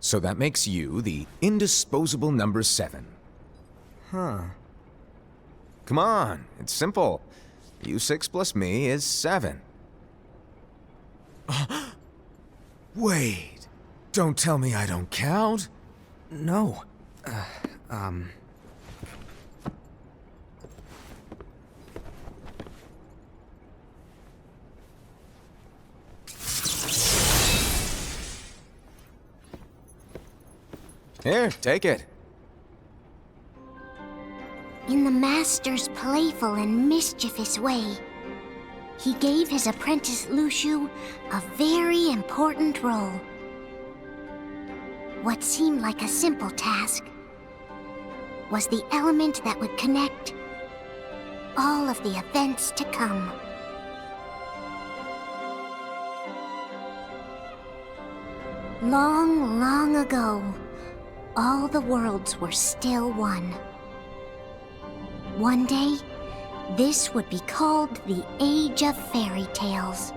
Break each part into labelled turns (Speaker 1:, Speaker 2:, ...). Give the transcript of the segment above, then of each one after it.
Speaker 1: So that makes you the indisposable number 7. Huh. Come on, it's simple. You6 plus me is 7. Wait, don't tell me I don't count.
Speaker 2: No.
Speaker 1: Here, take it.
Speaker 3: In the master's playful and mischievous way, he gave his apprentice Lushu a very important role. What seemed like a simple task was the element that would connect all of the events to come. Long, long ago, all the worlds were still one. One day, this would be called the Age of Fairy Tales.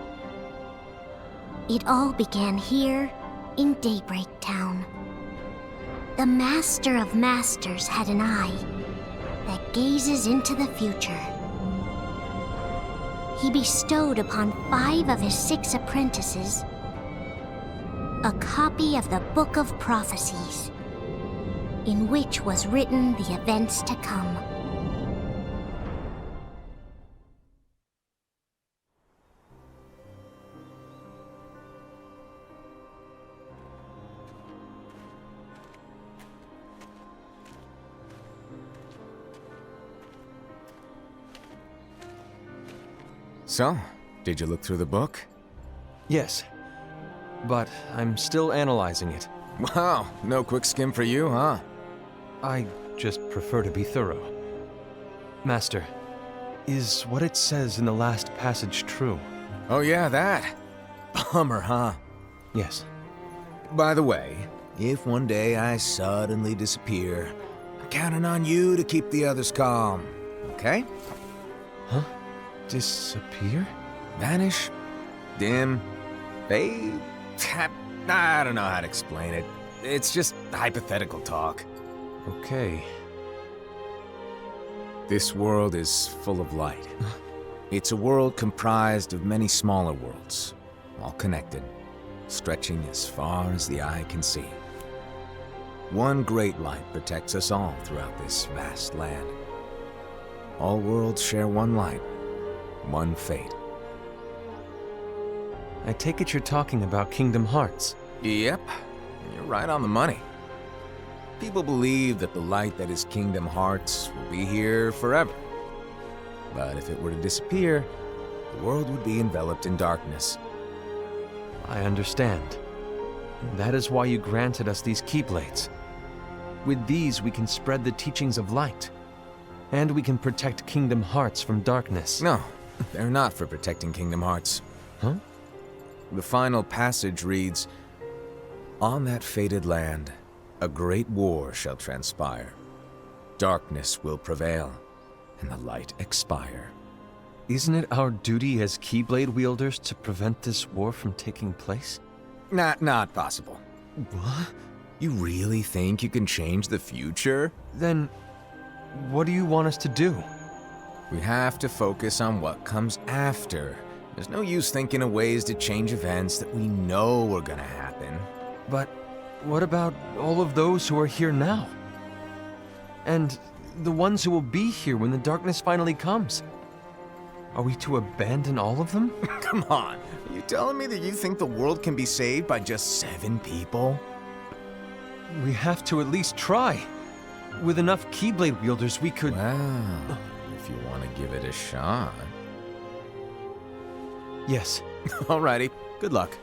Speaker 3: It all began here in Daybreak Town. The Master of Masters had an eye that gazes into the future. He bestowed upon 5 of his 6 apprentices a copy of the Book of Prophecies, in which was written the events to come.
Speaker 1: So, did you look through the book?
Speaker 2: Yes. But I'm still analyzing it.
Speaker 1: Wow, no quick skim for you, huh?
Speaker 2: I just prefer to be thorough. Master, is what it says in the last passage true?
Speaker 1: Oh yeah, that. Bummer, huh?
Speaker 2: Yes.
Speaker 1: By the way, if one day I suddenly disappear, I'm counting on you to keep the others calm, okay?
Speaker 2: Huh? Disappear?
Speaker 1: Vanish? Dim? Fade? I don't know how to explain it. It's just hypothetical talk.
Speaker 2: Okay.
Speaker 1: This world is full of light. It's a world comprised of many smaller worlds, all connected, stretching as far as the eye can see. One great light protects us all throughout this vast land. All worlds share one light, one fate.
Speaker 2: I take it you're talking about Kingdom Hearts.
Speaker 1: Yep, you're right on the money. People believe that the light that is Kingdom Hearts will be here forever. But if it were to disappear, the world would be enveloped in darkness.
Speaker 2: I understand. That is why you granted us these Keyblades. With these, we can spread the teachings of light. And we can protect Kingdom Hearts from darkness.
Speaker 1: No, they're not for protecting Kingdom Hearts.
Speaker 2: Huh?
Speaker 1: The final passage reads, "On that fated land, a great war shall transpire. Darkness will prevail, and the light expire."
Speaker 2: Isn't it our duty as Keyblade wielders to prevent this war from taking place?
Speaker 1: Not possible.
Speaker 2: What?
Speaker 1: You really think you can change the future?
Speaker 2: Then, what do you want us to do?
Speaker 1: We have to focus on what comes after. There's no use thinking of ways to change events that we know are gonna happen.
Speaker 2: But what about all of those who are here now? And the ones who will be here when the darkness finally comes? Are we to abandon all of them?
Speaker 1: Come on, are you telling me that you think the world can be saved by just 7 people?
Speaker 2: We have to at least try. With enough Keyblade wielders, we could...
Speaker 1: Well, if you want to give it a shot.
Speaker 2: Yes.
Speaker 1: Alrighty, good luck.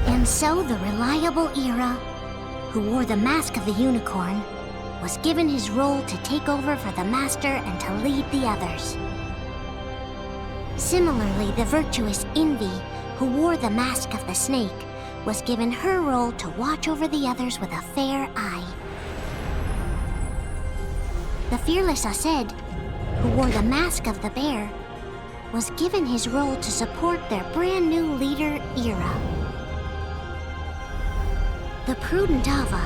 Speaker 3: And so the reliable Era, who wore the mask of the unicorn, was given his role to take over for the Master and to lead the others. Similarly, the virtuous Envy, who wore the mask of the snake, was given her role to watch over the others with a fair eye. The fearless Ased, who wore the mask of the bear, was given his role to support their brand new leader, Ira. The prudent Ava,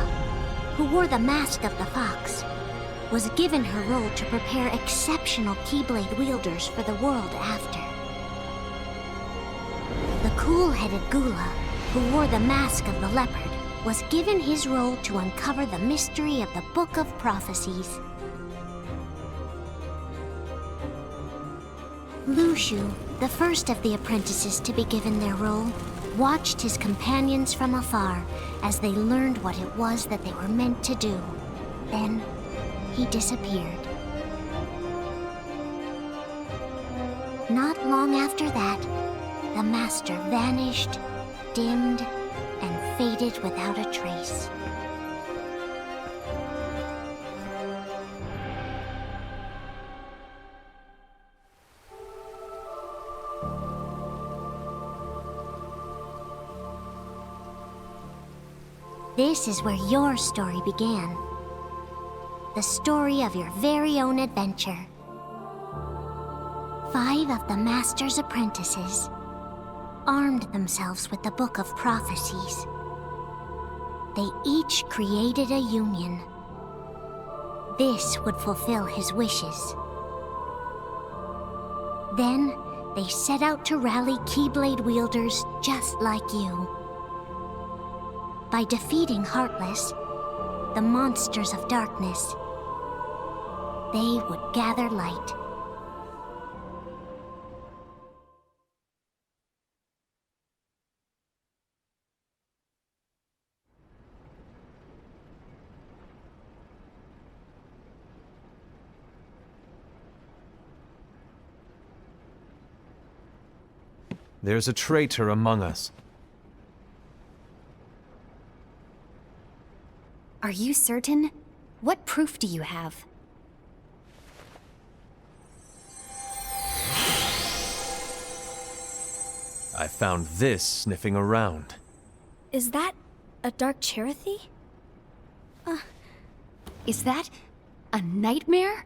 Speaker 3: who wore the mask of the fox, was given her role to prepare exceptional Keyblade wielders for the world after. The cool-headed Gula, who wore the mask of the leopard, was given his role to uncover the mystery of the Book of Prophecies. Lushu, the first of the apprentices to be given their role, watched his companions from afar as they learned what it was that they were meant to do. Then, he disappeared. Not long after that, the master vanished, dimmed, and faded without a trace. This is where your story began. The story of your very own adventure. 5 of the Master's apprentices armed themselves with the Book of Prophecies. They each created a union. This would fulfill his wishes. Then, they set out to rally Keyblade wielders just like you. By defeating Heartless, the monsters of darkness, they would gather light.
Speaker 2: There's a traitor among us.
Speaker 4: Are you certain? What proof do you have?
Speaker 2: I found this sniffing around.
Speaker 5: Is that a dark Cherothy?
Speaker 4: Is that a nightmare?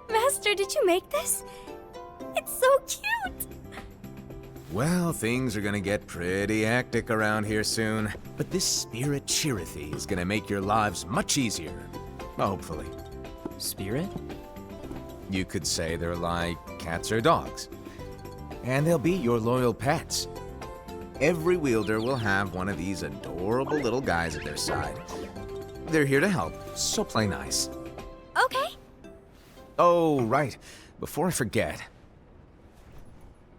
Speaker 5: Master, did you make this? It's so cute!
Speaker 1: Well, things are gonna get pretty hectic around here soon. But this spirit Cherothy is gonna make your lives much easier. Hopefully.
Speaker 6: Spirit?
Speaker 1: You could say they're like cats or dogs. And they'll be your loyal pets. Every wielder will have one of these adorable little guys at their side. They're here to help, so play nice.
Speaker 5: Okay.
Speaker 1: Oh, right. Before I forget.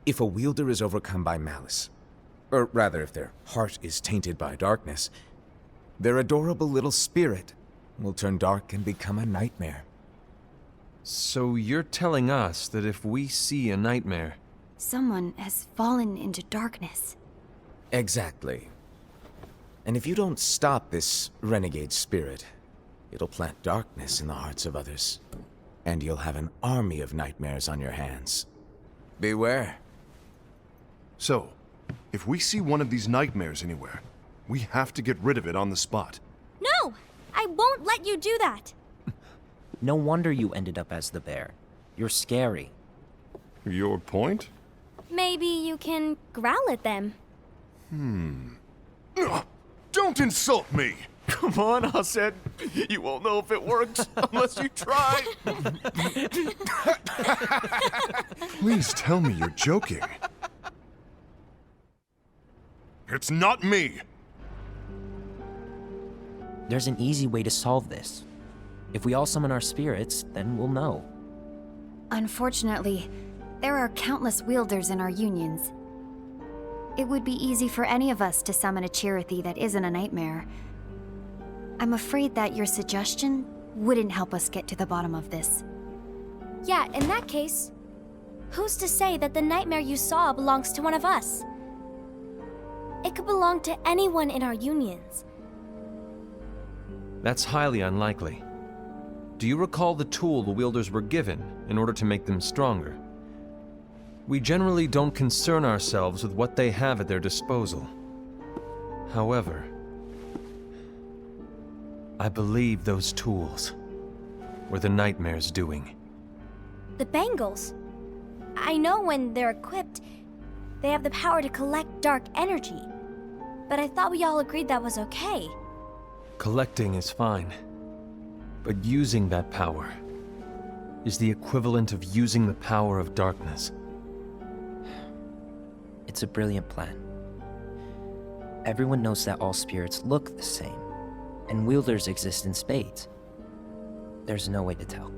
Speaker 1: If a wielder is overcome by malice, or rather if their heart is tainted by darkness, their adorable little spirit will turn dark and become a nightmare.
Speaker 2: So you're telling us that if we see a nightmare...
Speaker 4: Someone has fallen into darkness.
Speaker 1: Exactly. And if you don't stop this renegade spirit, it'll plant darkness in the hearts of others. And you'll have an army of nightmares on your hands. Beware.
Speaker 7: So, if we see one of these nightmares anywhere, we have to get rid of it on the spot.
Speaker 5: No! I won't let you do that!
Speaker 6: No wonder you ended up as the bear. You're scary.
Speaker 7: Your point?
Speaker 5: Maybe you can growl at them.
Speaker 7: Don't insult me!
Speaker 2: Come on, Ased. You won't know if it works unless you try.
Speaker 7: Please tell me you're joking. It's not me!
Speaker 6: There's an easy way to solve this. If we all summon our spirits, then we'll know.
Speaker 4: Unfortunately, there are countless wielders in our unions. It would be easy for any of us to summon a Cherothy that isn't a nightmare. I'm afraid that your suggestion wouldn't help us get to the bottom of this.
Speaker 5: Yeah, in that case, who's to say that the nightmare you saw belongs to one of us? It could belong to anyone in our unions.
Speaker 2: That's highly unlikely. do you recall the tool the wielders were given in order to make them stronger? We generally don't concern ourselves with what they have at their disposal. However, I believe those tools were the nightmare's doing.
Speaker 5: The bangles. I know when they're equipped, they have the power to collect dark energy. But I thought we all agreed that was okay.
Speaker 2: Collecting is fine, but using that power is the equivalent of using the power of darkness.
Speaker 6: It's a brilliant plan. Everyone knows that all spirits look the same, and wielders exist in spades. There's no way to tell.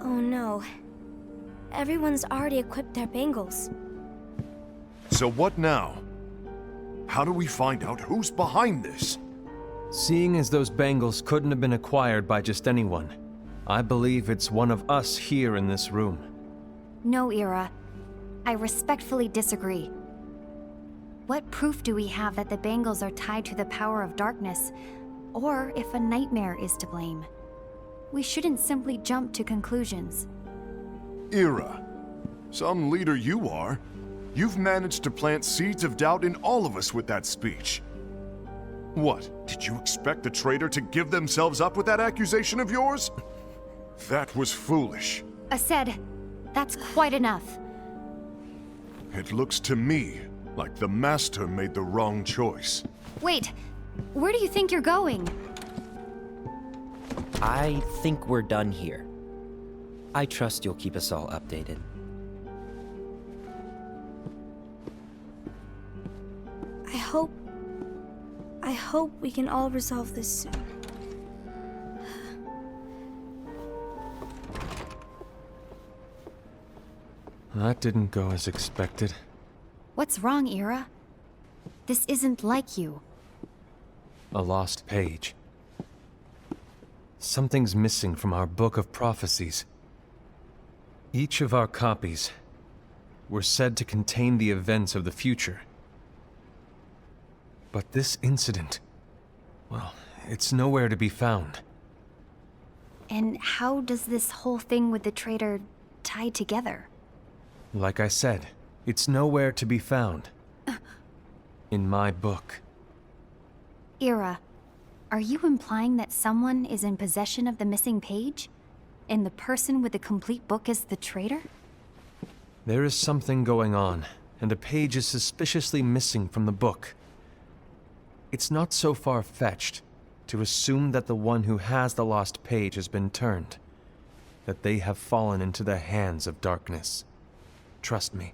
Speaker 5: Oh no. Everyone's already equipped their bangles.
Speaker 7: So what now? How do we find out who's behind this?
Speaker 2: Seeing as those bangles couldn't have been acquired by just anyone, I believe it's one of us here in this room.
Speaker 4: No, Ira. I respectfully disagree. What proof do we have that the bangles are tied to the power of darkness, or if a nightmare is to blame? We shouldn't simply jump to conclusions.
Speaker 7: Ira, some leader you are. You've managed to plant seeds of doubt in all of us with that speech. What, did you expect the traitor to give themselves up with that accusation of yours? That was foolish.
Speaker 4: Ased, that's quite enough.
Speaker 7: It looks to me like the Master made the wrong choice.
Speaker 4: Wait, where do you think you're going?
Speaker 6: I think we're done here. I trust you'll keep us all updated.
Speaker 5: I hope we can all resolve this soon.
Speaker 2: That didn't go as expected.
Speaker 4: What's wrong, Ira? This isn't like you.
Speaker 2: A lost page. Something's missing from our book of prophecies. Each of our copies were said to contain the events of the future. But this incident, well, it's nowhere to be found.
Speaker 4: And how does this whole thing with the traitor tie together?
Speaker 2: Like I said, it's nowhere to be found. In my book.
Speaker 4: Ira, are you implying that someone is in possession of the missing page? And the person with the complete book is the traitor?
Speaker 2: There is something going on, and a page is suspiciously missing from the book. It's not so far-fetched to assume that the one who has the lost page has been turned, that they have fallen into the hands of darkness. Trust me.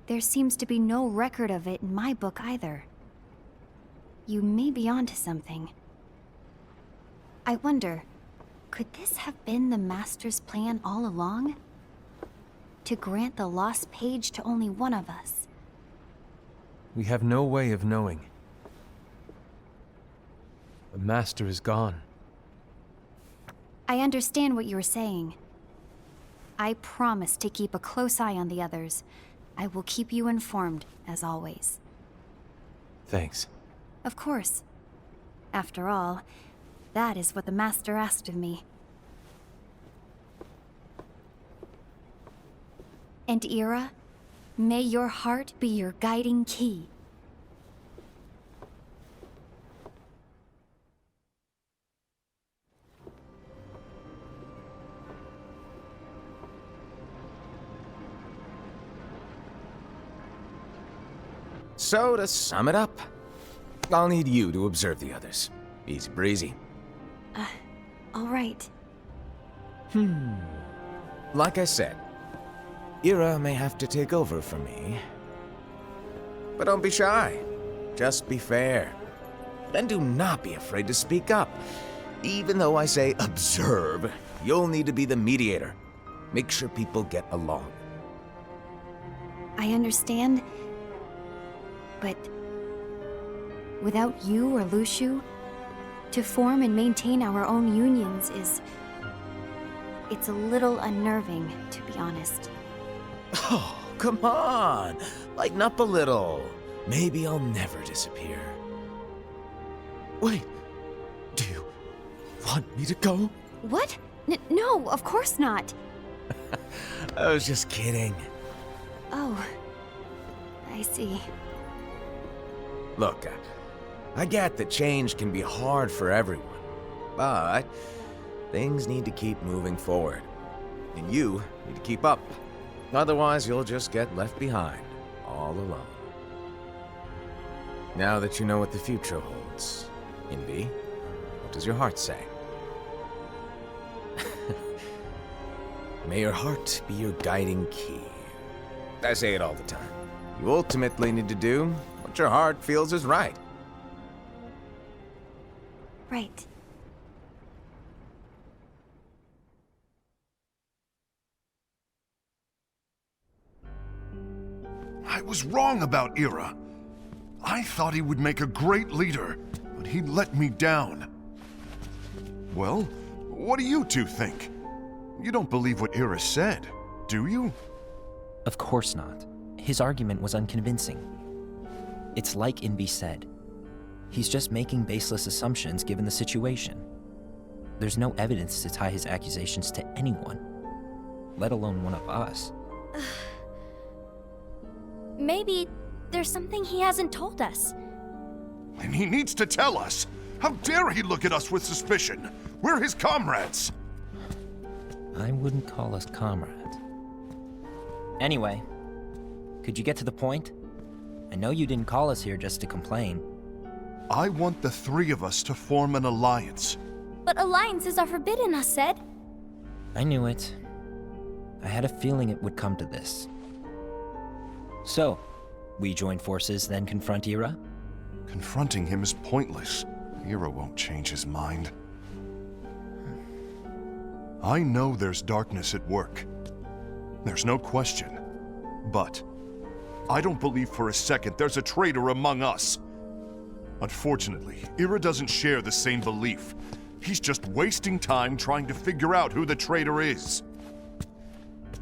Speaker 4: There seems to be no record of it in my book either. You may be onto something. I wonder, could this have been the Master's plan all along? To grant the lost page to only one of us?
Speaker 2: We have no way of knowing. The Master is gone.
Speaker 4: I understand what you're saying. I promise to keep a close eye on the others. I will keep you informed, as always.
Speaker 2: Thanks.
Speaker 4: Of course. After all, that is what the Master asked of me. And Ira, may your heart be your guiding key.
Speaker 1: So, to sum it up, I'll need you to observe the others. Easy breezy.
Speaker 5: All right.
Speaker 1: Like I said, Ira may have to take over for me. But don't be shy. Just be fair. And do not be afraid to speak up. Even though I say observe, you'll need to be the mediator. Make sure people get along.
Speaker 4: I understand, but without you or Luciu, to form and maintain our own unions it's a little unnerving, to be honest.
Speaker 1: Oh, come on. Lighten up a little. Maybe I'll never disappear. Wait, do you want me to go?
Speaker 4: What? No, of course not.
Speaker 1: I was just kidding.
Speaker 4: Oh, I see.
Speaker 1: Look, I get that change can be hard for everyone, but things need to keep moving forward. And you need to keep up. Otherwise, you'll just get left behind, all alone. Now that you know what the future holds, Envy, what does your heart say? May your heart be your guiding key. I say it all the time. You ultimately need to do what your heart feels is right.
Speaker 4: Right.
Speaker 7: I was wrong about Ira. I thought he would make a great leader, but he let me down. Well, what do you two think? You don't believe what Ira said, do you?
Speaker 6: Of course not. His argument was unconvincing. It's like Invi said. He's just making baseless assumptions given the situation. There's no evidence to tie his accusations to anyone, let alone one of us.
Speaker 5: Maybe there's something he hasn't told us.
Speaker 7: And he needs to tell us. How dare he look at us with suspicion? We're his comrades.
Speaker 6: I wouldn't call us comrades. Anyway, could you get to the point? I know you didn't call us here just to complain.
Speaker 7: I want the three of us to form an alliance.
Speaker 5: But alliances are forbidden, us said.
Speaker 6: I knew it. I had a feeling it would come to this. So, we join forces, then confront Ira?
Speaker 7: Confronting him is pointless. Ira won't change his mind. I know there's darkness at work. There's no question. But I don't believe for a second there's a traitor among us. Unfortunately, Ira doesn't share the same belief. He's just wasting time trying to figure out who the traitor is.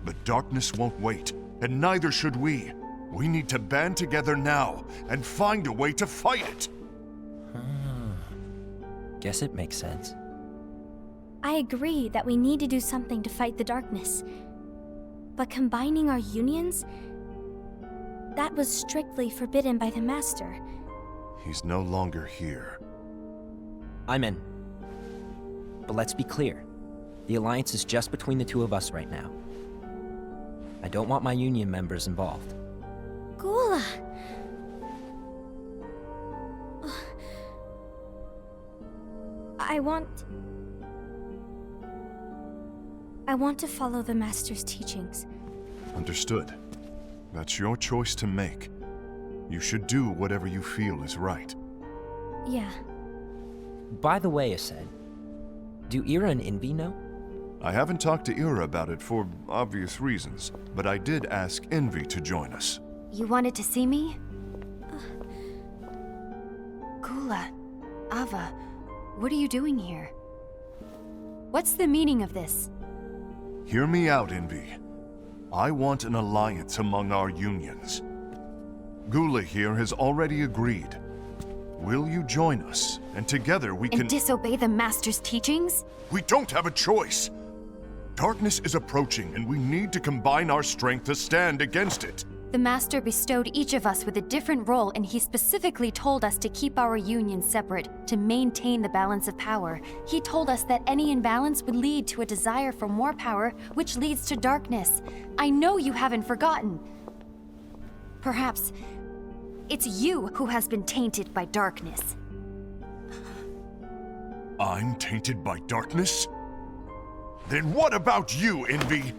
Speaker 7: The darkness won't wait, and neither should we. We need to band together now and find a way to fight it.
Speaker 6: Guess it makes sense.
Speaker 5: I agree that we need to do something to fight the darkness. But combining our unions? That was strictly forbidden by the Master.
Speaker 7: He's no longer here.
Speaker 6: I'm in. But let's be clear. The alliance is just between the two of us right now. I don't want my union members involved.
Speaker 5: Gula! I want to follow the Master's teachings.
Speaker 7: Understood. That's your choice to make. You should do whatever you feel is right.
Speaker 5: Yeah.
Speaker 6: By the way, Ased, do Ira and Invi know?
Speaker 7: I haven't talked to Ira about it for obvious reasons, but I did ask Envy to join us.
Speaker 4: You wanted to see me? Gula, Ava, what are you doing here? What's the meaning of this?
Speaker 7: Hear me out, Envy. I want an alliance among our unions. Gula here has already agreed. Will you join us? And together we can—
Speaker 4: And disobey the Master's teachings?
Speaker 7: We don't have a choice! Darkness is approaching, and we need to combine our strength to stand against it.
Speaker 4: The Master bestowed each of us with a different role, and he specifically told us to keep our union separate, to maintain the balance of power. He told us that any imbalance would lead to a desire for more power, which leads to darkness. I know you haven't forgotten. Perhaps it's you who has been tainted by darkness.
Speaker 7: I'm tainted by darkness? Then what about you, Envy?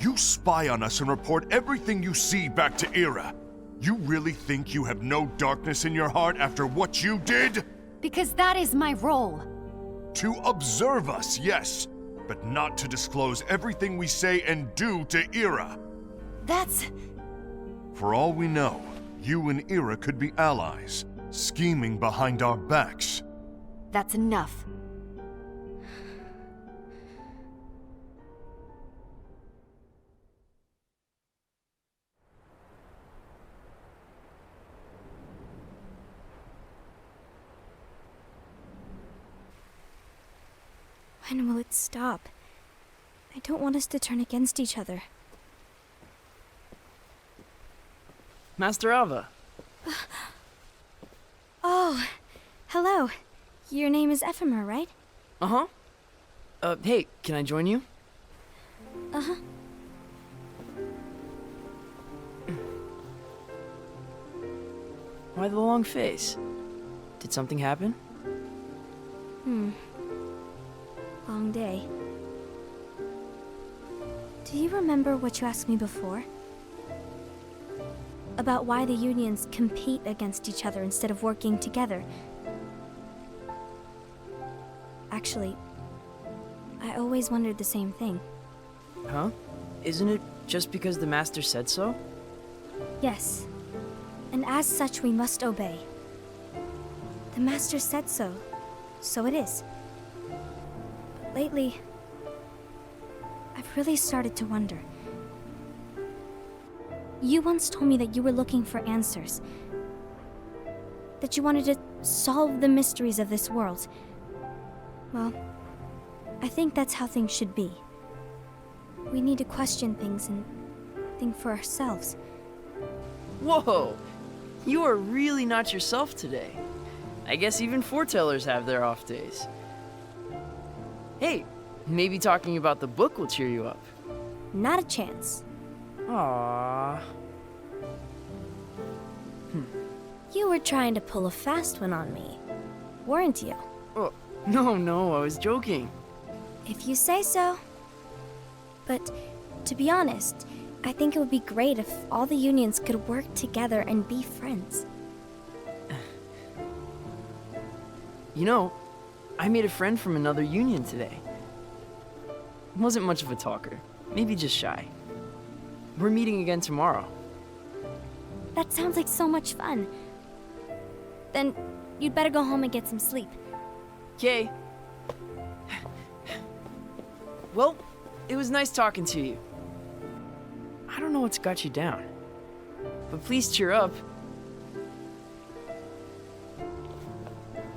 Speaker 7: You spy on us and report everything you see back to Ira. You really think you have no darkness in your heart after what you did?
Speaker 4: Because that is my role.
Speaker 7: To observe us, yes, but not to disclose everything we say and do to Ira.
Speaker 4: That's...
Speaker 7: For all we know, you and Ira could be allies, scheming behind our backs.
Speaker 4: That's enough.
Speaker 5: When will it stop? I don't want us to turn against each other.
Speaker 8: Master Ava.
Speaker 5: Oh, hello. Your name is Ephemer, right?
Speaker 8: Uh-huh. Hey, can I join you?
Speaker 5: Uh-huh.
Speaker 8: Why the long face? Did something happen?
Speaker 5: Long day. Do you remember what you asked me before? About why the unions compete against each other instead of working together. Actually, I always wondered the same thing.
Speaker 8: Huh? Isn't it just because the Master said so?
Speaker 5: Yes. And as such, we must obey. The Master said so, so it is. But lately, I've really started to wonder. You once told me that you were looking for answers. That you wanted to solve the mysteries of this world. Well, I think that's how things should be. We need to question things and think for ourselves.
Speaker 8: Whoa! You are really not yourself today. I guess even foretellers have their off days. Hey, maybe talking about the book will cheer you up.
Speaker 5: Not a chance.
Speaker 8: Aww.
Speaker 5: You were trying to pull a fast one on me, weren't you?
Speaker 8: Oh, no, I was joking.
Speaker 5: If you say so. But to be honest, I think it would be great if all the unions could work together and be friends.
Speaker 8: You know, I made a friend from another union today. Wasn't much of a talker, maybe just shy. We're meeting again tomorrow.
Speaker 5: That sounds like so much fun. Then you'd better go home and get some sleep.
Speaker 8: Okay. Well, it was nice talking to you. I don't know what's got you down, but please cheer up.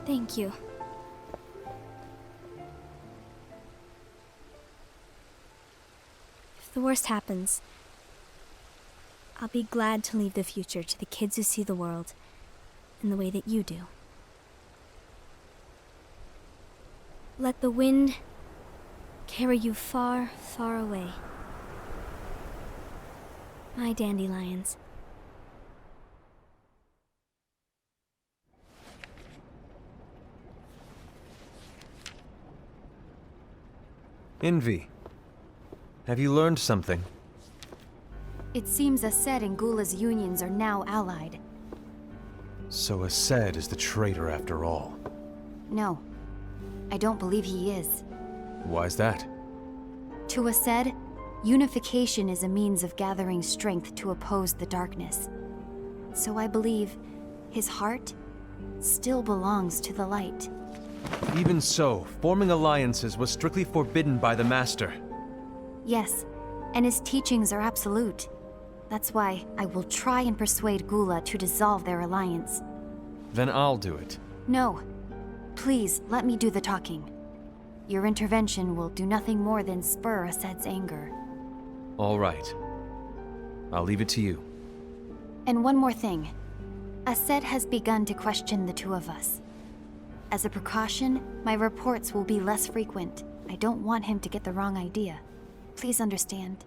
Speaker 5: Thank you. If the worst happens, I'll be glad to leave the future to the kids who see the world in the way that you do. Let the wind carry you far, far away. My dandelions.
Speaker 2: Envy. Have you learned something?
Speaker 4: It seems Ased and Gula's unions are now allied.
Speaker 2: So Ased is the traitor after all.
Speaker 4: No, I don't believe he is.
Speaker 2: Why's that?
Speaker 4: To Ased, unification is a means of gathering strength to oppose the darkness. So I believe his heart still belongs to the light.
Speaker 2: Even so, forming alliances was strictly forbidden by the Master.
Speaker 4: Yes, and his teachings are absolute. That's why I will try and persuade Gula to dissolve their alliance.
Speaker 2: Then I'll do it.
Speaker 4: No. Please, let me do the talking. Your intervention will do nothing more than spur Ased's anger.
Speaker 2: All right. I'll leave it to you.
Speaker 4: And one more thing. Ased has begun to question the two of us. As a precaution, my reports will be less frequent. I don't want him to get the wrong idea. Please understand.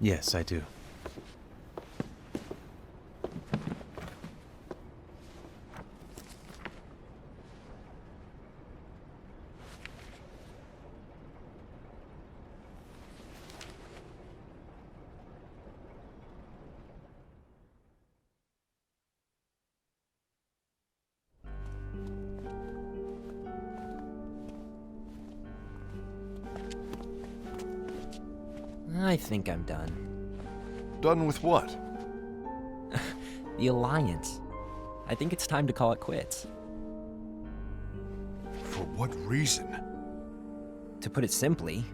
Speaker 2: Yes, I do.
Speaker 6: I think I'm done.
Speaker 7: Done with what?
Speaker 6: The Alliance. I think it's time to call it quits.
Speaker 7: For what reason?
Speaker 6: To put it simply,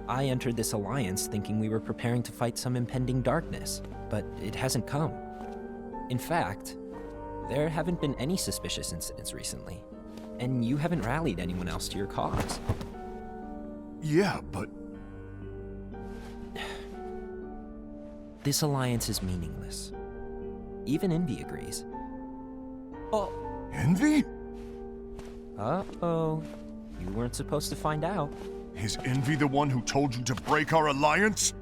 Speaker 6: I entered this alliance thinking we were preparing to fight some impending darkness, but it hasn't come. In fact, there haven't been any suspicious incidents recently, and you haven't rallied anyone else to your cause.
Speaker 7: Yeah, but
Speaker 6: This alliance is meaningless. Even Envy agrees. Oh.
Speaker 7: Envy?
Speaker 6: Uh-oh. You weren't supposed to find out.
Speaker 7: Is Envy the one who told you to break our alliance?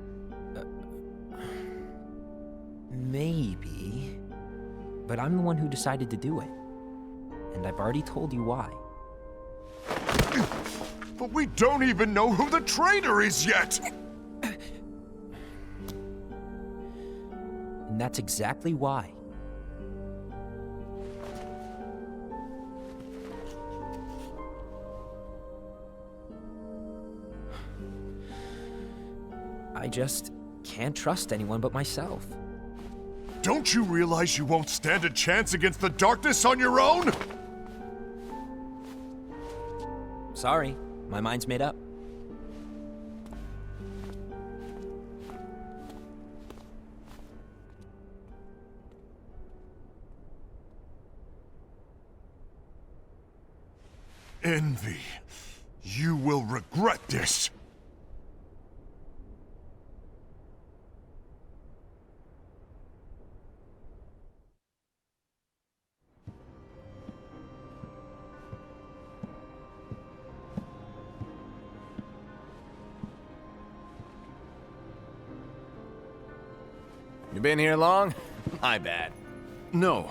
Speaker 6: Maybe. But I'm the one who decided to do it. And I've already told you why.
Speaker 7: But we don't even know who the traitor is yet!
Speaker 6: And that's exactly why. I just can't trust anyone but myself.
Speaker 7: Don't you realize you won't stand a chance against the darkness on your own?
Speaker 6: Sorry, my mind's made up.
Speaker 7: Envy, you will regret this.
Speaker 1: You been here long? My bad.
Speaker 7: No.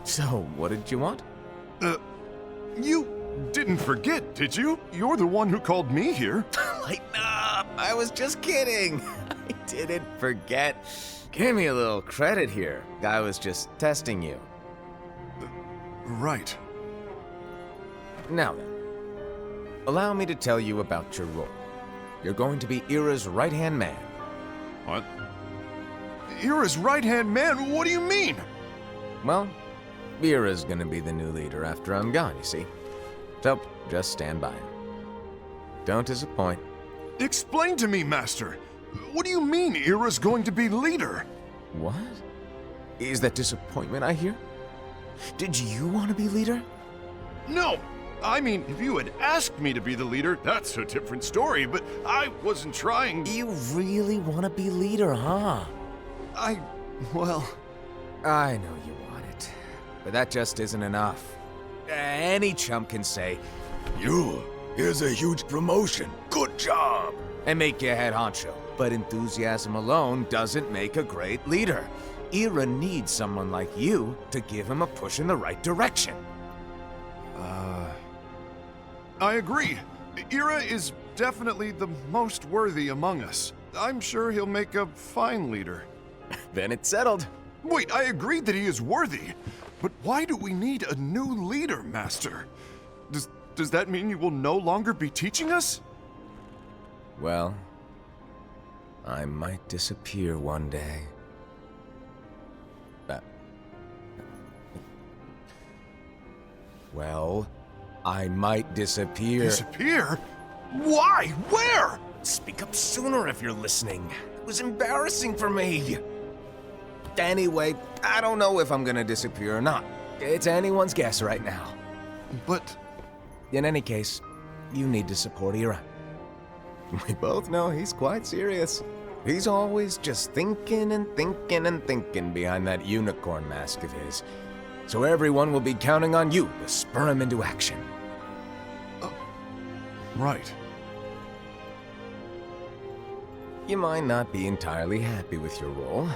Speaker 1: So, what did you want?
Speaker 7: You didn't forget, did you? You're the one who called me here.
Speaker 1: Lighten up! I was just kidding. I didn't forget. Give me a little credit here. I was just testing you.
Speaker 7: Right.
Speaker 1: Now then, allow me to tell you about your role. You're going to be Ira's right-hand man.
Speaker 7: What? Ira's right-hand man? What do you mean?
Speaker 1: Well, Ira's gonna be the new leader after I'm gone, you see. So, just stand by him. Don't disappoint.
Speaker 7: Explain to me, Master. What do you mean Ira's going to be leader?
Speaker 1: What? Is that disappointment I hear? Did you want to be leader?
Speaker 7: No! I mean, if you had asked me to be the leader, that's a different story, but I wasn't trying.
Speaker 1: You really want to be leader, huh?
Speaker 7: Well...
Speaker 1: I know you want it, but that just isn't enough. Any chump can say, here's a huge promotion, good job, and make you head honcho. But enthusiasm alone doesn't make a great leader. Ira needs someone like you to give him a push in the right direction.
Speaker 7: I agree. Ira is definitely the most worthy among us. I'm sure he'll make a fine leader.
Speaker 1: Then it's settled.
Speaker 7: Wait, I agreed that he is worthy. But why do we need a new leader, Master? Does that mean you will no longer be teaching us?
Speaker 1: Well, I might disappear one day. Well, I might disappear.
Speaker 7: Disappear? Why? Where?
Speaker 1: Speak up sooner if you're listening. It was embarrassing for me. Anyway, I don't know if I'm gonna disappear or not. It's anyone's guess right now.
Speaker 7: But...
Speaker 1: In any case, you need to support Ira. We both know he's quite serious. He's always just thinking and thinking and thinking behind that unicorn mask of his. So everyone will be counting on you to spur him into action.
Speaker 7: Right.
Speaker 1: You might not be entirely happy with your role,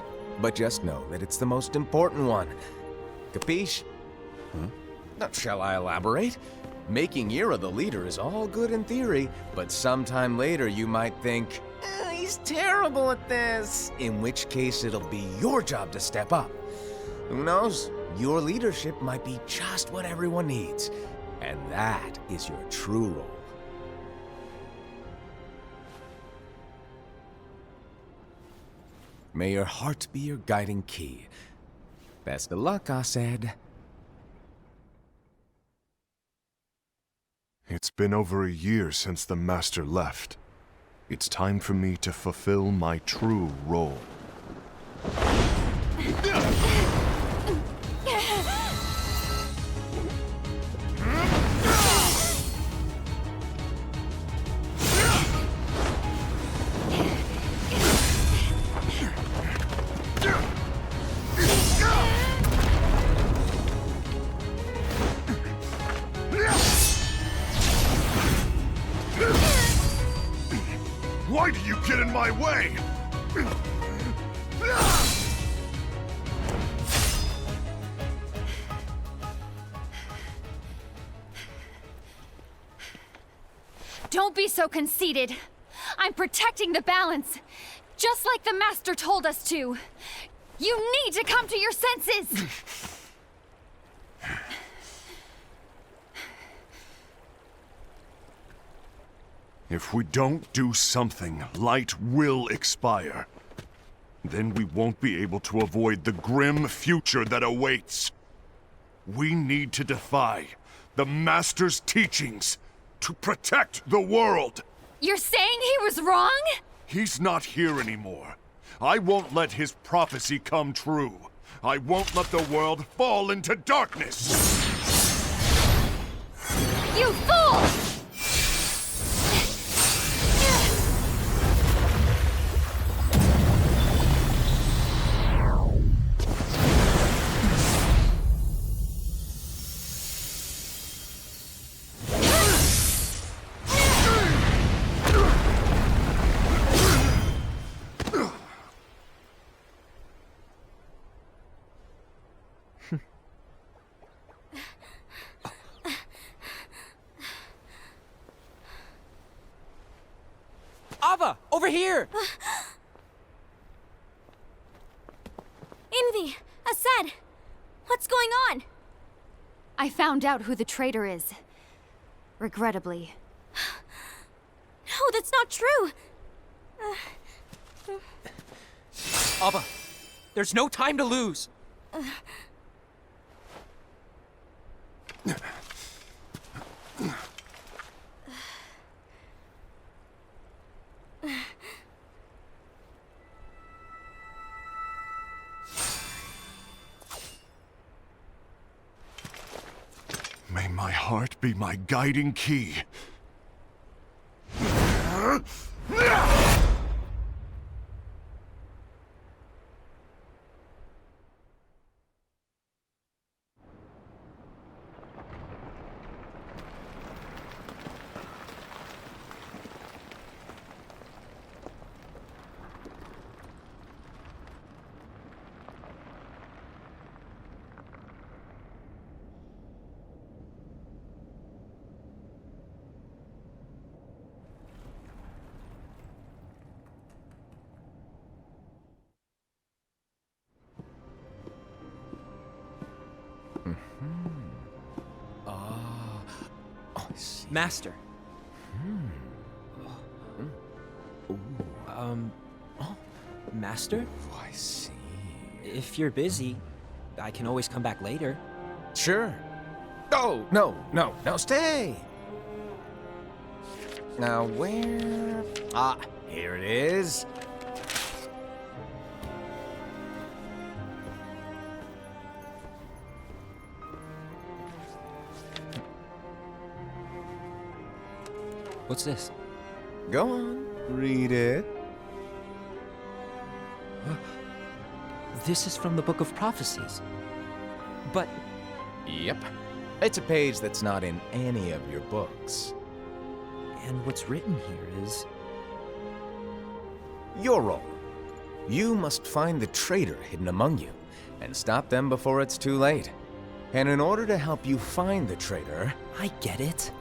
Speaker 1: but just know that it's the most important one. Capiche? Now, shall I elaborate? Making Ira the leader is all good in theory, but sometime later you might think, he's terrible at this, in which case it'll be your job to step up. Who knows? Your leadership might be just what everyone needs, and that is your true role. May your heart be your guiding key. Best of luck, I said.
Speaker 7: It's been over a year since the Master left. It's time for me to fulfill my true role. way!
Speaker 4: Don't be so conceited. I'm protecting the balance, just like the Master told us to. You need to come to your senses!
Speaker 7: If we don't do something, light will expire. Then we won't be able to avoid the grim future that awaits. We need to defy the Master's teachings to protect the world.
Speaker 4: You're saying he was wrong?
Speaker 7: He's not here anymore. I won't let his prophecy come true. I won't let the world fall into darkness.
Speaker 4: You fool!
Speaker 6: Ava, over here!
Speaker 5: Envy! Asad! What's going on?
Speaker 4: I found out who the traitor is. Regrettably.
Speaker 5: No, that's not true!
Speaker 6: Ava, there's no time to lose.
Speaker 7: May my heart be my guiding key.
Speaker 6: Master. Master?
Speaker 1: Oh, I see.
Speaker 6: If you're busy, I can always come back later.
Speaker 1: Sure. Oh, no, stay! Now where... Ah, here it is.
Speaker 6: What's this?
Speaker 1: Go on, read it.
Speaker 6: This is from the Book of Prophecies. But
Speaker 1: Yep. It's a page that's not in any of your books.
Speaker 6: and what's written here is...
Speaker 1: Your role. You must find the traitor hidden among you, and stop them before it's too late. And in order to help you find the traitor...
Speaker 6: I get it.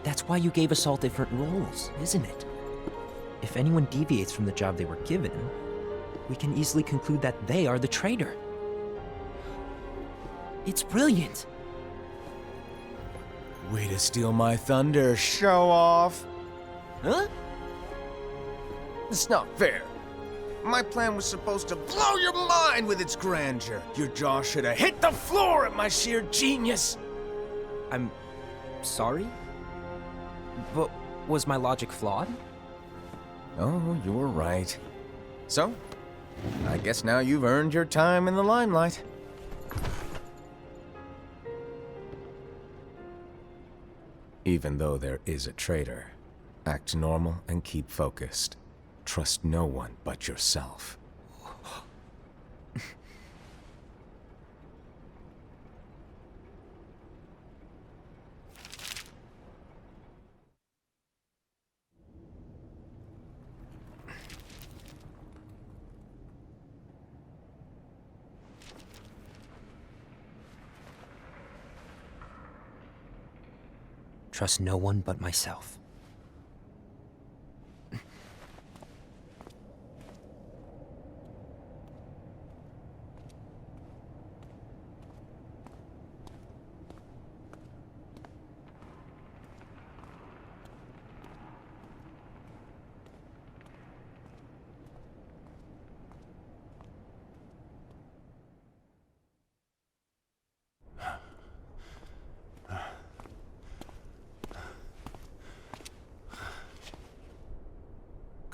Speaker 6: That's why you gave us all different roles, isn't it? If anyone deviates from the job they were given, we can easily conclude that they are the traitor. It's brilliant.
Speaker 1: Way to steal my thunder, show off!
Speaker 6: Huh?
Speaker 1: It's not fair. My plan was supposed to blow your mind with its grandeur. Your jaw should have hit the floor at my sheer genius.
Speaker 6: I'm sorry? But was my logic flawed?
Speaker 1: Oh, you were right. So, I guess now you've earned your time in the limelight. Even though there is a traitor, act normal and keep focused. Trust no one but yourself.
Speaker 6: Trust no one but myself.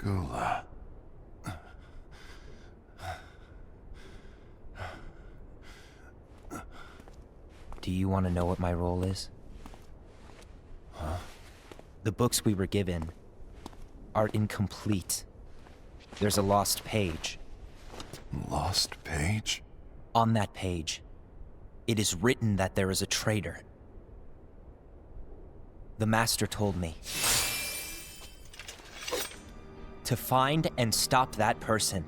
Speaker 7: Gula.
Speaker 6: Do you want to know what my role is?
Speaker 7: Huh?
Speaker 6: The books we were given are incomplete. There's a lost page.
Speaker 7: Lost page?
Speaker 6: On that page, it is written that there is a traitor. The master told me to find and stop that person.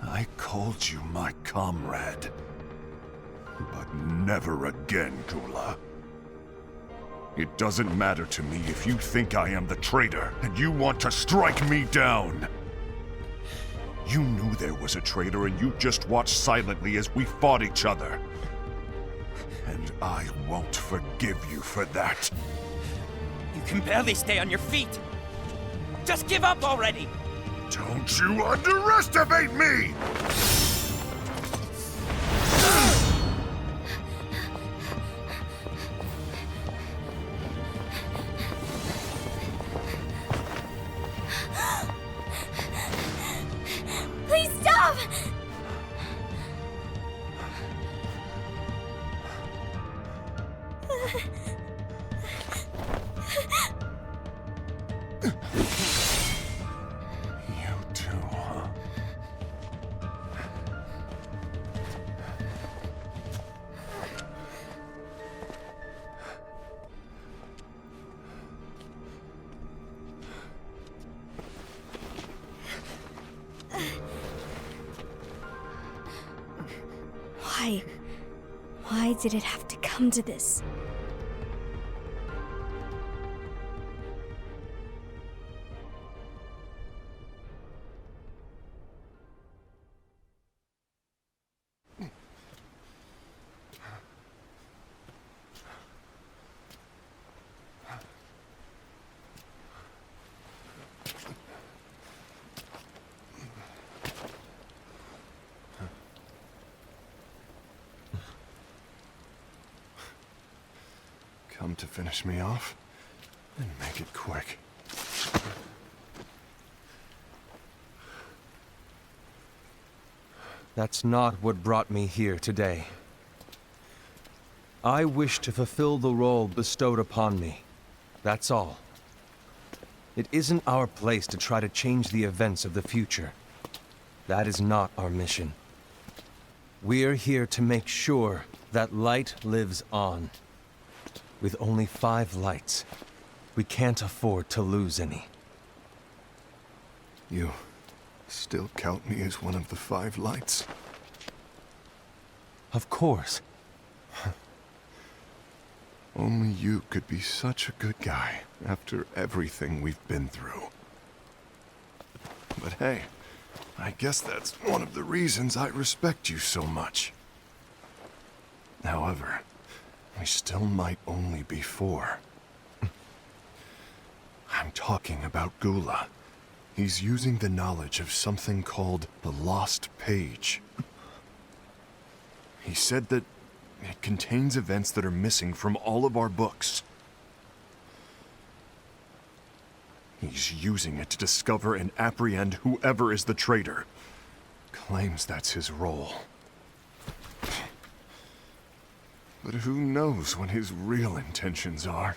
Speaker 7: I called you my comrade. But never again, Gula. It doesn't matter to me if you think I am the traitor and you want to strike me down. You knew there was a traitor and you just watched silently as we fought each other. And I won't forgive you for that.
Speaker 6: You can barely stay on your feet. Just give up already!
Speaker 7: Don't you underestimate me!
Speaker 5: Please stop!
Speaker 7: You too, huh?
Speaker 5: Why? Why did it have to come to this?
Speaker 7: Come to finish me off? And make it quick.
Speaker 2: That's not what brought me here today. I wish to fulfill the role bestowed upon me. That's all. It isn't our place to try to change the events of the future. That is not our mission. We're here to make sure that light lives on. With only 5 lights, we can't afford to lose any.
Speaker 7: You still count me as one of the 5 lights?
Speaker 2: Of course.
Speaker 7: Only you could be such a good guy after everything we've been through. But hey, I guess that's one of the reasons I respect you so much. However, we still might only be 4. I'm talking about Gula. He's using the knowledge of something called the Lost Page. He said that it contains events that are missing from all of our books. He's using it to discover and apprehend whoever is the traitor. Claims that's his role. But who knows what his real intentions are?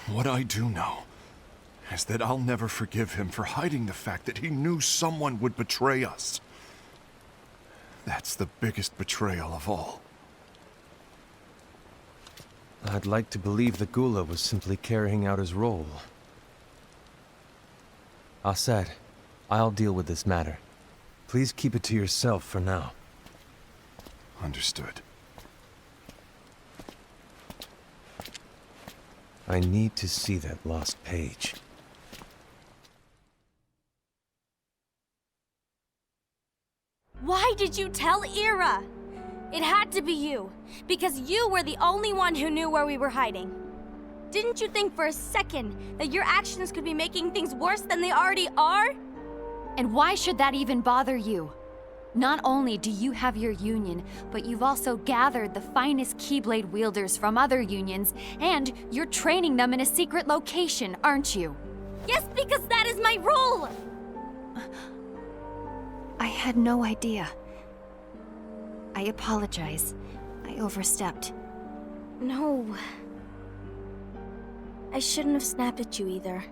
Speaker 7: What I do know is that I'll never forgive him for hiding the fact that he knew someone would betray us. That's the biggest betrayal of all.
Speaker 2: I'd like to believe that Gula was simply carrying out his role. Aset, I'll deal with this matter. Please keep it to yourself for now.
Speaker 7: Understood.
Speaker 2: I need to see that lost page.
Speaker 5: Why did you tell Ira? It had to be you, because you were the only one who knew where we were hiding. Didn't you think for a second that your actions could be making things worse than they already are?
Speaker 4: And why should that even bother you? Not only do you have your union, but you've also gathered the finest Keyblade wielders from other unions, and you're training them in a secret location, aren't you?
Speaker 5: Yes, because that is my role!
Speaker 4: I had no idea. I apologize. I overstepped.
Speaker 5: No. I shouldn't have snapped at you either.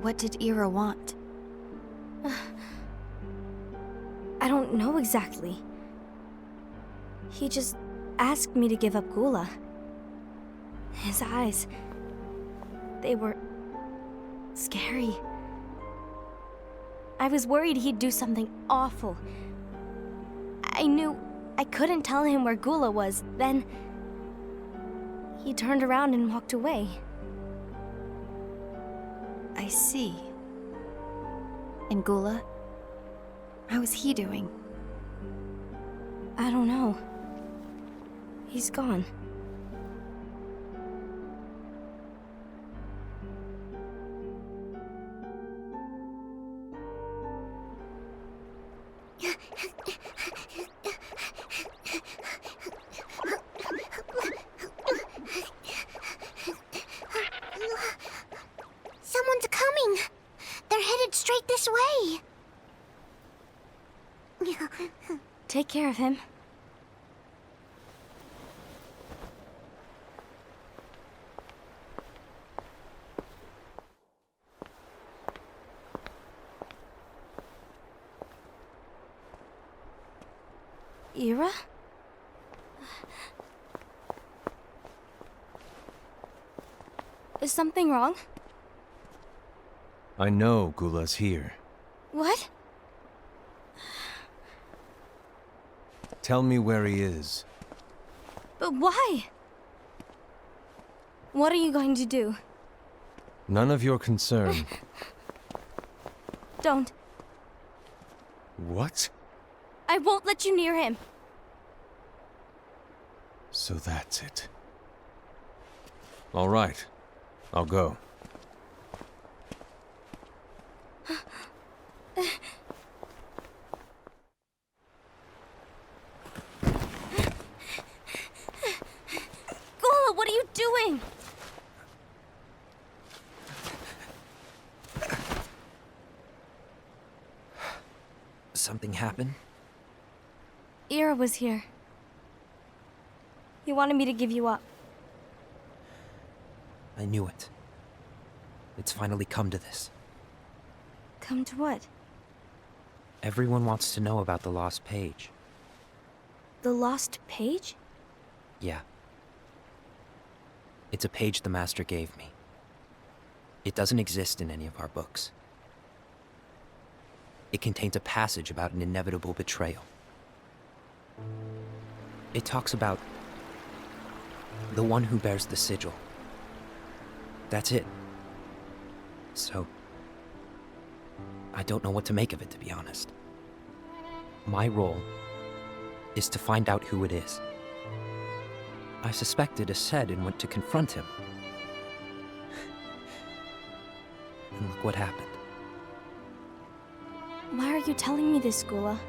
Speaker 4: What did Ira want?
Speaker 5: I don't know exactly. He just asked me to give up Gula. His eyes, they were scary. I was worried he'd do something awful. I knew I couldn't tell him where Gula was. Then he turned around and walked away.
Speaker 4: I see. And Gula? How is he doing?
Speaker 5: I don't know. He's gone.
Speaker 3: Someone's coming. They're headed straight this way.
Speaker 5: Take care of him. Ira? Is something wrong?
Speaker 2: I know Gula's here.
Speaker 5: What?
Speaker 2: Tell me where he is.
Speaker 5: But why? What are you going to do?
Speaker 2: None of your concern.
Speaker 5: Don't.
Speaker 2: What?
Speaker 5: I won't let you near him.
Speaker 2: So that's it. All right. I'll go.
Speaker 5: Gula, what are you doing?
Speaker 6: Something happened?
Speaker 5: Ira was here. He wanted me to give you up.
Speaker 6: I knew it. It's finally come to this.
Speaker 5: Come to what?
Speaker 6: Everyone wants to know about the lost page.
Speaker 5: The lost page?
Speaker 6: Yeah. It's a page the Master gave me. It doesn't exist in any of our books. It contains a passage about an inevitable betrayal. It talks about the one who bears the sigil. That's it. So, I don't know what to make of it, to be honest. My role is to find out who it is. I suspected Ased and went to confront him. And look what happened.
Speaker 5: Why are you telling me this, Gula?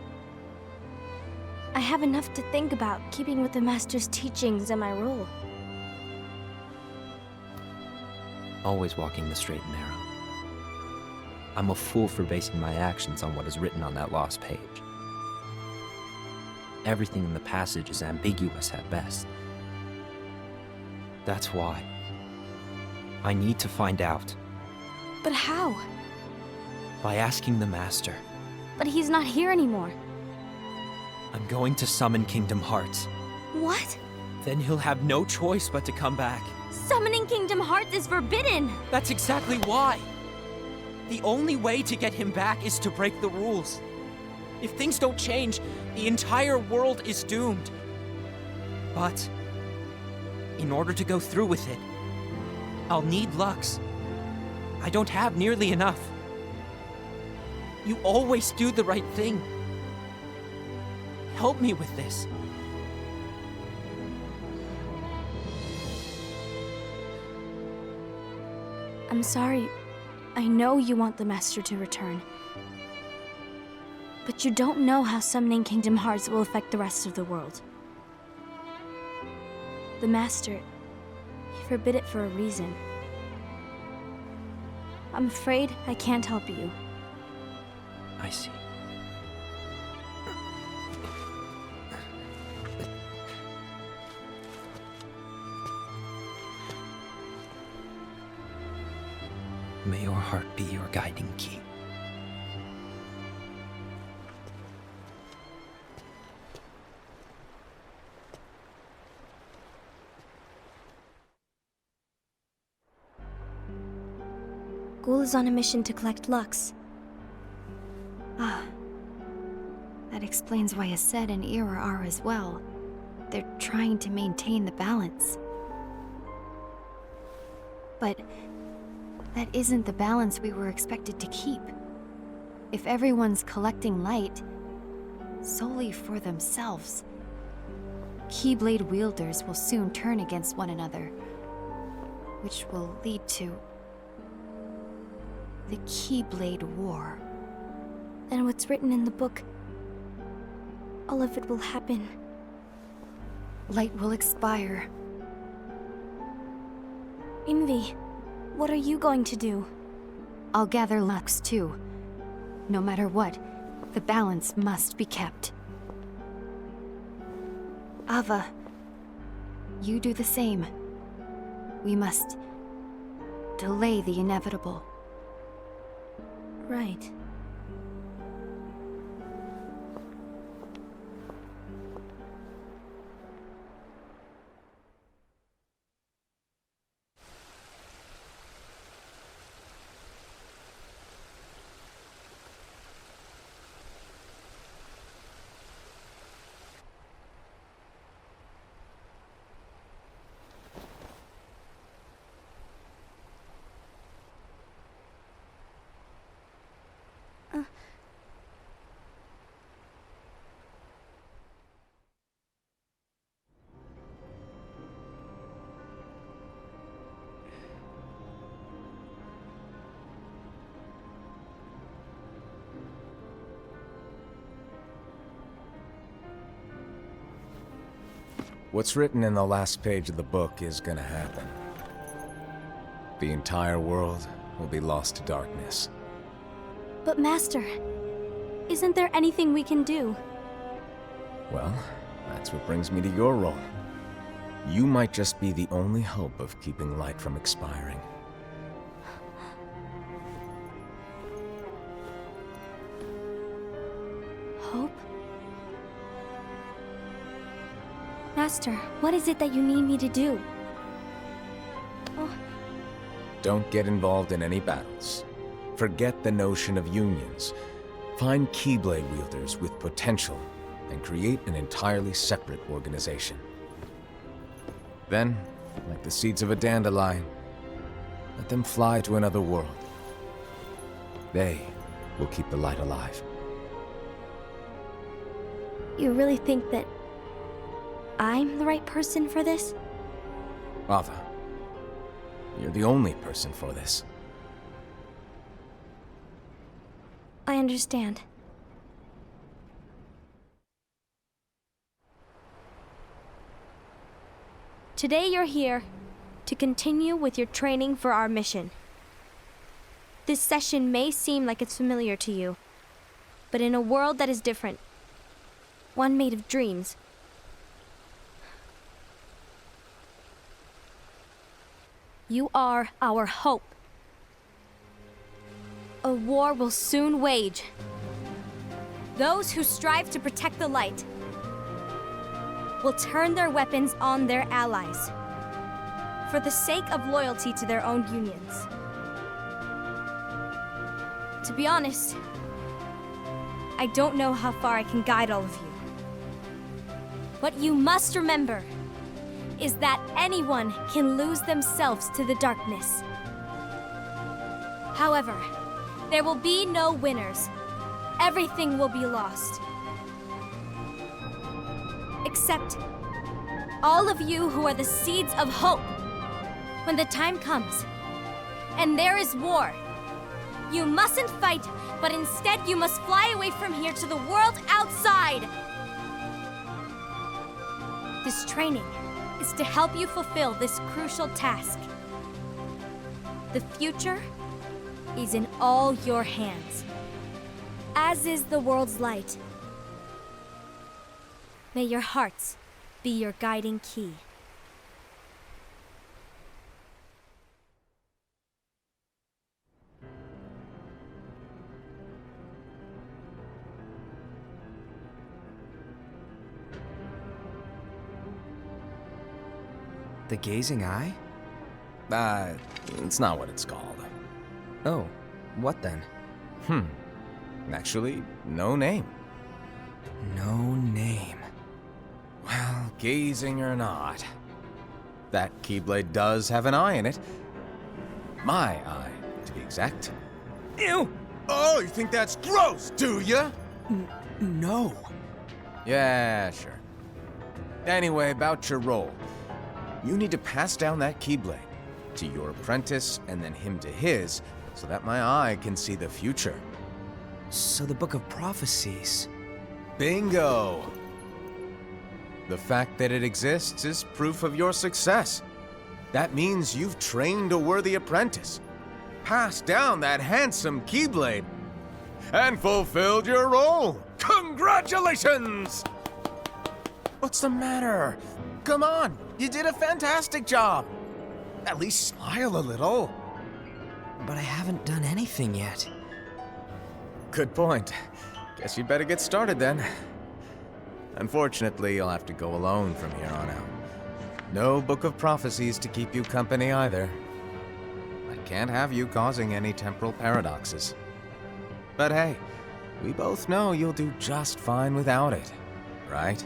Speaker 5: I have enough to think about, keeping with the Master's teachings and my role.
Speaker 6: Always walking the straight and narrow. I'm a fool for basing my actions on what is written on that lost page. Everything in the passage is ambiguous at best. That's why I need to find out.
Speaker 5: But how?
Speaker 6: By asking the Master.
Speaker 5: But he's not here anymore.
Speaker 6: I'm going to summon Kingdom Hearts.
Speaker 5: What?
Speaker 6: Then he'll have no choice but to come back.
Speaker 5: Summoning Kingdom Hearts is forbidden!
Speaker 6: That's exactly why. The only way to get him back is to break the rules. If things don't change, the entire world is doomed. But in order to go through with it, I'll need Lux. I don't have nearly enough. You always do the right thing. Help me with this.
Speaker 5: I'm sorry. I know you want the Master to return. But you don't know how summoning Kingdom Hearts will affect the rest of the world. The Master, he forbid it for a reason. I'm afraid I can't help you.
Speaker 6: I see. May your heart be your guiding key.
Speaker 5: Ghoul is on a mission to collect Lux.
Speaker 4: Ah. That explains why Aced and Ira are as well. They're trying to maintain the balance. But that isn't the balance we were expected to keep. If everyone's collecting light solely for themselves, Keyblade wielders will soon turn against one another, which will lead to the Keyblade War.
Speaker 5: Then what's written in the book, all of it will happen.
Speaker 4: Light will expire.
Speaker 5: Envy, what are you going to do?
Speaker 4: I'll gather Lux too. No matter what, the balance must be kept. Ava, you do the same. We must delay the inevitable.
Speaker 5: Right.
Speaker 1: What's written in the last page of the book is gonna happen. The entire world will be lost to darkness.
Speaker 5: But Master, isn't there anything we can do?
Speaker 1: Well, that's what brings me to your role. You might just be the only hope of keeping light from expiring.
Speaker 5: Hope? Master, what is it that you need me to do? Oh.
Speaker 1: Don't get involved in any battles. Forget the notion of unions. Find Keyblade wielders with potential and create an entirely separate organization. Then, like the seeds of a dandelion, let them fly to another world. They will keep the light alive.
Speaker 5: You really think that I'm the right person for this?
Speaker 1: Ava, you're the only person for this.
Speaker 5: I understand. Today you're here to continue with your training for our mission. This session may seem like it's familiar to you, but in a world that is different, one made of dreams, you are our hope. A war will soon wage. Those who strive to protect the light will turn their weapons on their allies for the sake of loyalty to their own unions. To be honest, I don't know how far I can guide all of you. But you must remember, is that anyone can lose themselves to the darkness. However, there will be no winners. Everything will be lost. Except all of you who are the seeds of hope. When the time comes, and there is war, you mustn't fight, but instead you must fly away from here to the world outside. This training is to help you fulfill this crucial task. The future is in all your hands, as is the world's light. May your hearts be your guiding key.
Speaker 6: The gazing eye?
Speaker 1: It's not what it's called.
Speaker 6: Oh, what then?
Speaker 1: Actually, no name.
Speaker 6: No name.
Speaker 1: Well, gazing or not, that Keyblade does have an eye in it. My eye, to be exact.
Speaker 6: Ew!
Speaker 1: Oh, you think that's gross, do ya?
Speaker 6: No.
Speaker 1: Yeah, sure. Anyway, about your role. You need to pass down that Keyblade to your apprentice and then him to his, so that my eye can see the future.
Speaker 6: So the Book of Prophecies.
Speaker 1: Bingo! The fact that it exists is proof of your success. That means you've trained a worthy apprentice, passed down that handsome Keyblade, and fulfilled your role. Congratulations! What's the matter? Come on, you did a fantastic job. At least smile a little.
Speaker 6: But I haven't done anything yet.
Speaker 1: Good point. Guess you'd better get started then. Unfortunately, you'll have to go alone from here on out. No Book of Prophecies to keep you company either. I can't have you causing any temporal paradoxes. But hey, we both know you'll do just fine without it, right?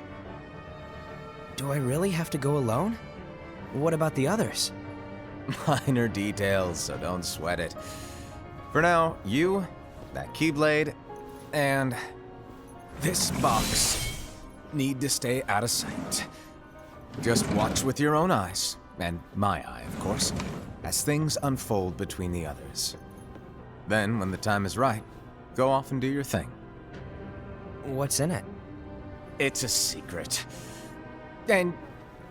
Speaker 6: Do I really have to go alone? What about the others?
Speaker 1: Minor details, so don't sweat it. For now, you, that Keyblade, and this box need to stay out of sight. Just watch with your own eyes, and my eye, of course, as things unfold between the others. Then, when the time is right, go off and do your thing.
Speaker 6: What's in it?
Speaker 1: It's a secret. And,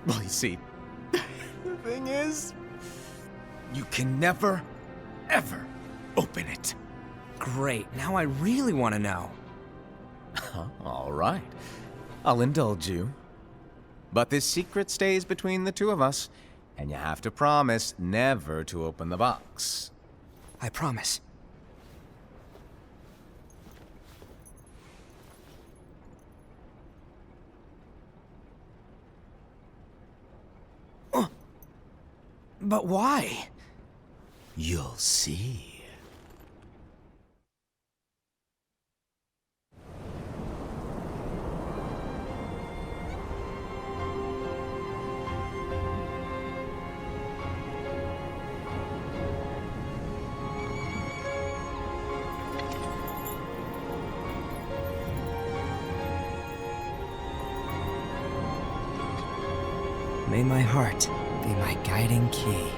Speaker 1: well, you see, the thing is, you can never, ever open it.
Speaker 6: Great, now I really want to know.
Speaker 1: All right, I'll indulge you. But this secret stays between the two of us, and you have to promise never to open the box.
Speaker 6: I promise. But why?
Speaker 1: You'll see.
Speaker 6: May my heart be my guiding key.